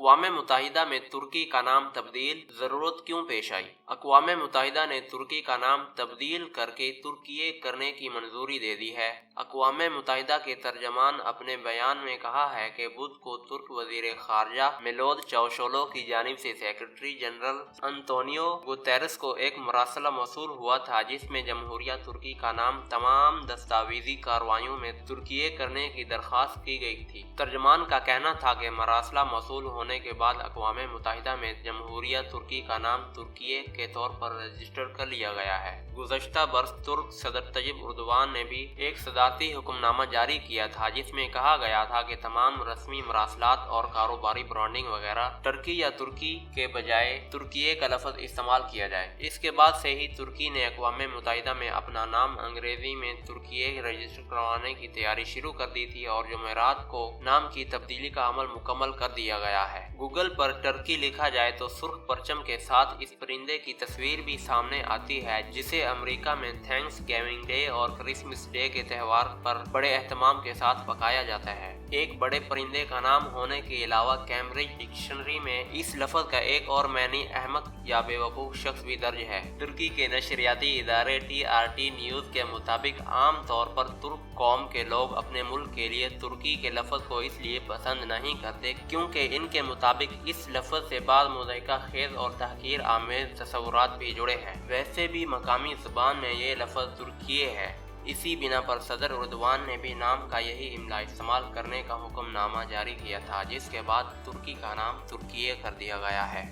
अक़वाम मुत्तहिदा में तुर्की का नाम तब्दील, ज़रूरत क्यों पेश आई? अक़वाम मुत्तहिदा ने तुर्की का नाम तब्दील करके तुर्किये करने की मंजूरी दे दी है। अक़वाम मुत्तहिदा के तर्जमान अपने बयान में कहा है कि बुध को तुर्क वज़ीर ख़ारजा मेवलूद चावुशोग्लू की जानिब से सेक्रेटरी जनरल अंतोनियो गुतेरेस को एक मरसला मौसूल हुआ था, जिसमें जमहूरिया तुर्की का नाम तमाम दस्तावेज़ी कार्रवाइयों में तुर्किये करने की दरख्वास्त की गई थी। तर्जमान का कहना था कि मरसला मौसूल होने के बाद अक़वाम मुत्तहिदा में जमहूरिया तुर्की का नाम तुर्किये के तौर पर रजिस्टर कर लिया गया है। गुज़श्ता बरस तुर्क सदर तय्यब एर्दोगान ने भी एक सदारती हुक्मनामा जारी किया था, जिसमें कहा गया था कि तमाम रस्मी मरासलात और कारोबारी ब्रांडिंग वगैरह टर्की या तुर्की के बजाय तुर्किये का लफ्ज़ इस्तेमाल किया जाए। इसके बाद से ही तुर्की ने अक़वाम मुत्तहिदा में अपना नाम अंग्रेजी में तुर्किये रजिस्टर करवाने की तैयारी शुरू कर दी थी और जुमेरात को नाम की तब्दीली का अमल मुकम्मल कर दिया गया है। गूगल पर टर्की लिखा जाए तो सुर्ख परचम के साथ इस परिंदे की तस्वीर भी सामने आती है, जिसे अमेरिका में थैंक्स गिविंग डे और क्रिसमस डे के त्यौहार पर बड़े एहतमाम के साथ पकाया जाता है। एक बड़े परिंदे का नाम होने के अलावा कैम्ब्रिज डिक्शनरी में इस लफ्ज़ का एक और मानी अहमक या बेवकूफ़ शख्स भी दर्ज है। तुर्की के नशरियाती इदारे TRT न्यूज़ के मुताबिक आम तौर पर तुर्क कौम के लोग अपने मुल्क के लिए तुर्की के लफ्ज़ को इसलिए पसंद नहीं करते क्योंकि इनके मुताबिक इस लफ्ज़ से बाद मुज़ाहिका खेज़ और तहकीर आमेज़ तस्वुरात भी जुड़े हैं। वैसे भी मकामी ज़ुबान में ये लफ्ज़ तुर्किये है। इसी बिना पर सदर एर्दोगान ने भी नाम का यही इमला इस्तेमाल करने का हुक्मनामा जारी किया था, जिसके बाद तुर्की का नाम तुर्किये कर दिया गया है।